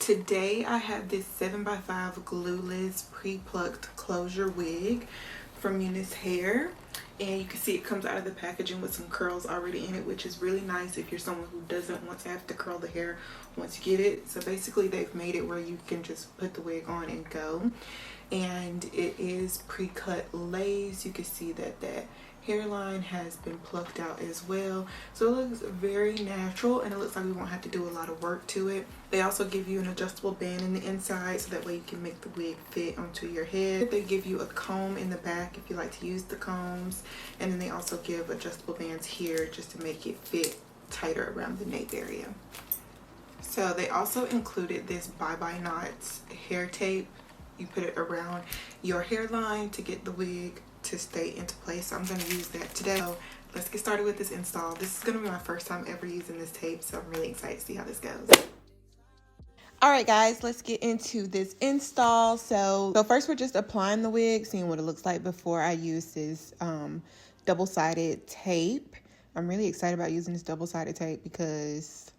Today I have this 7x5 glueless pre-plucked closure wig from Unice hair, and you can see it comes out of the packaging with some curls already in it, which is really nice if you're someone who doesn't want to have to curl the hair once you get it. So basically they've made it where you can just put the wig on and go, and it is pre-cut lace. You can see that that hairline has been plucked out as well, so it looks very natural and it looks like we won't have to do a lot of work to it. They also give you an adjustable band in the inside so that way you can make the wig fit onto your head. They give you a comb in the back if you like to use the combs, and then they also give adjustable bands here just to make it fit tighter around the nape area. So they also included this bye-bye knots hair tape. You put it around your hairline to get the wig to stay into place. So I'm going to use that today. So let's get started with this install. This is going to be my first time ever using this tape, so I'm really excited to see how this goes. All right, guys, let's get into this install. So first we're just applying the wig, seeing what it looks like before I use this double-sided tape. I'm really excited about using this double-sided tape because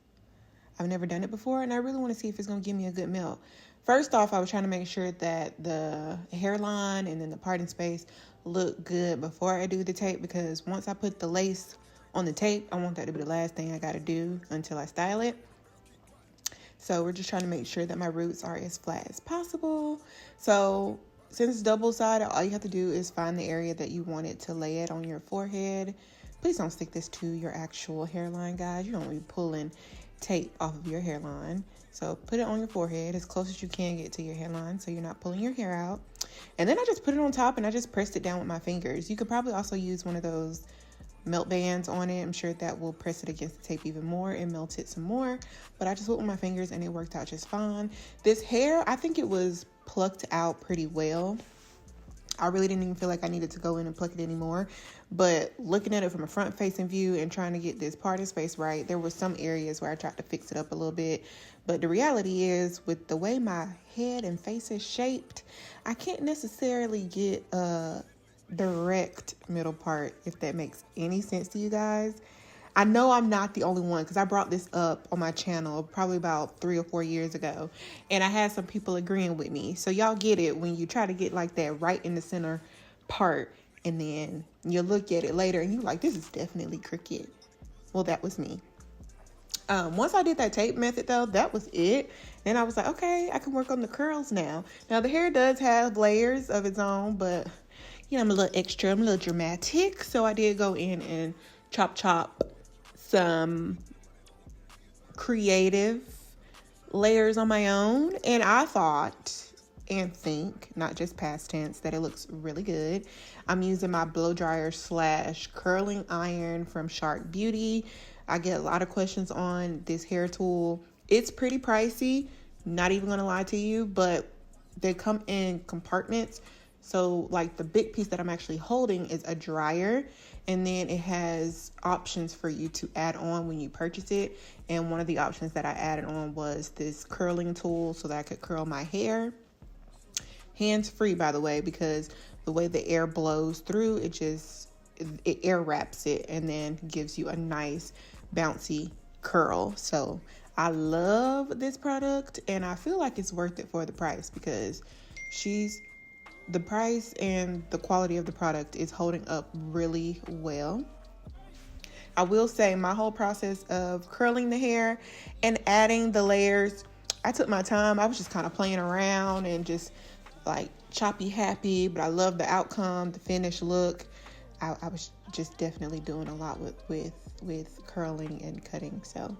I've never done it before, and I really want to see if it's going to give me a good melt. First off, I was trying to make sure that the hairline and then the parting space look good before I do the tape, because once I put the lace on the tape, I want that to be the last thing I got to do until I style it. So we're just trying to make sure that my roots are as flat as possible. So since it's double-sided, all you have to do is find the area that you want it to lay it on your forehead. Please don't stick this to your actual hairline, guys. You don't want to be pulling tape off of your hairline. So put it on your forehead as close as you can get to your hairline so you're not pulling your hair out. And then I just put it on top and I just pressed it down with my fingers. You could probably also use one of those melt bands on it. I'm sure that will press it against the tape even more and melt it some more. But I just went with my fingers and it worked out just fine. This hair, I think it was plucked out pretty well. I really didn't even feel like I needed to go in and pluck it anymore. But looking at it from a front facing view and trying to get this parting space right, there were some areas where I tried to fix it up a little bit. But the reality is, with the way my head and face is shaped, I can't necessarily get a direct middle part, if that makes any sense to you guys. I know I'm not the only one, because I brought this up on my channel probably about 3 or 4 years ago, and I had some people agreeing with me. So y'all get it when you try to get like that right in the center part, and then you look at it later and you're like, this is definitely crooked. Well, that was me. Once I did that tape method though, that was it. Then I was like, okay, I can work on the curls now. Now the hair does have layers of its own, but you know, I'm a little extra, I'm a little dramatic. So I did go in and chop some creative layers on my own, and I thought and think, not just past tense, that it looks really good. I'm using my blow dryer / curling iron from Shark Beauty. I get a lot of questions on this hair tool. It's pretty pricey, not even gonna lie to you, but they come in compartments. So like the big piece that I'm actually holding is a dryer, and then it has options for you to add on when you purchase it. And one of the options that I added on was this curling tool so that I could curl my hair. Hands free, by the way, because the way the air blows through, it air wraps it and then gives you a nice bouncy curl. So I love this product, and I feel like it's worth it for the price, because the price and the quality of the product is holding up really well. I will say my whole process of curling the hair and adding the layers, I took my time. I was just kind of playing around and just like choppy happy, but I love the outcome, the finished look. I was just definitely doing a lot with curling and cutting. So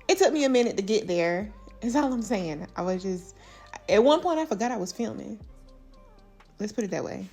it took me a minute to get there. Is all I'm saying. I was just, at one point I forgot I was filming. Let's put it that way.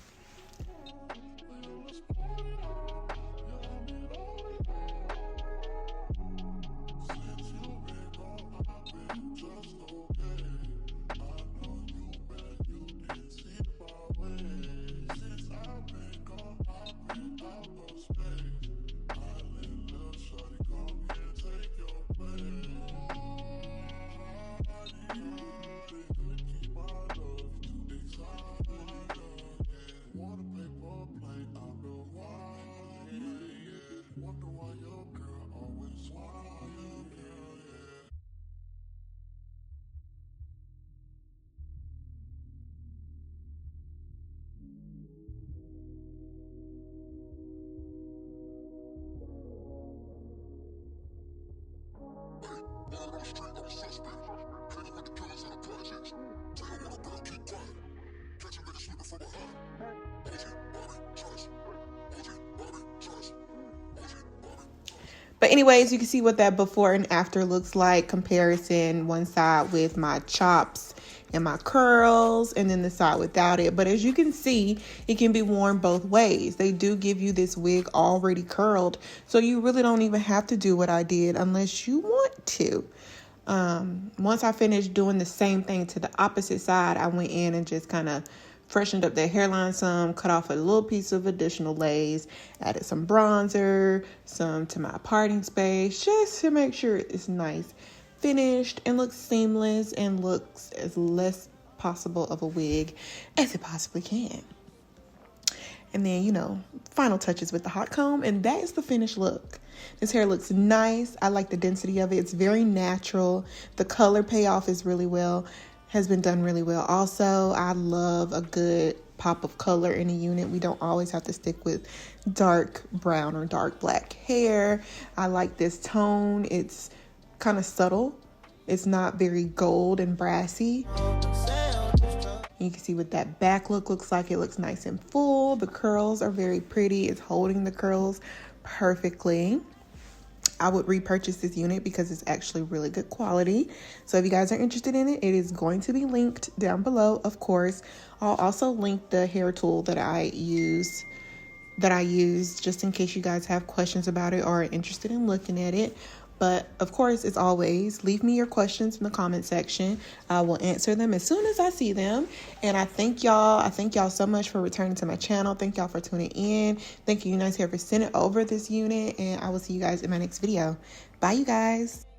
But anyways, you can see what that before and after looks like. Comparison, one side with my chops and my curls, and then the side without it. But as you can see, it can be worn both ways. They do give you this wig already curled, so you really don't even have to do what I did unless you want to. Once I finished doing the same thing to the opposite side, I went in and just kind of freshened up the hairline some, cut off a little piece of additional lace, added some bronzer, some to my parting space, just to make sure it's nice finished and looks seamless and looks as less possible of a wig as it possibly can. And then, you know, final touches with the hot comb, and that is the finished look. This hair looks nice. I like the density of it. It's very natural. The color payoff is has been done really well. Also, I love a good pop of color in a unit. We don't always have to stick with dark brown or dark black hair. I like this tone. It's kind of subtle. It's not very gold and brassy. You can see what that back look looks like. It looks nice and full. The curls are very pretty. It's holding the curls perfectly. I would repurchase this unit because it's actually really good quality. So if you guys are interested in it, it is going to be linked down below, of course. I'll also link the hair tool that I use just in case you guys have questions about it or are interested in looking at it. But of course, as always, leave me your questions in the comment section. I will answer them as soon as I see them. And I thank y'all so much for returning to my channel. Thank y'all for tuning in. Thank you, Unice Hair, for sending over this unit. And I will see you guys in my next video. Bye, you guys.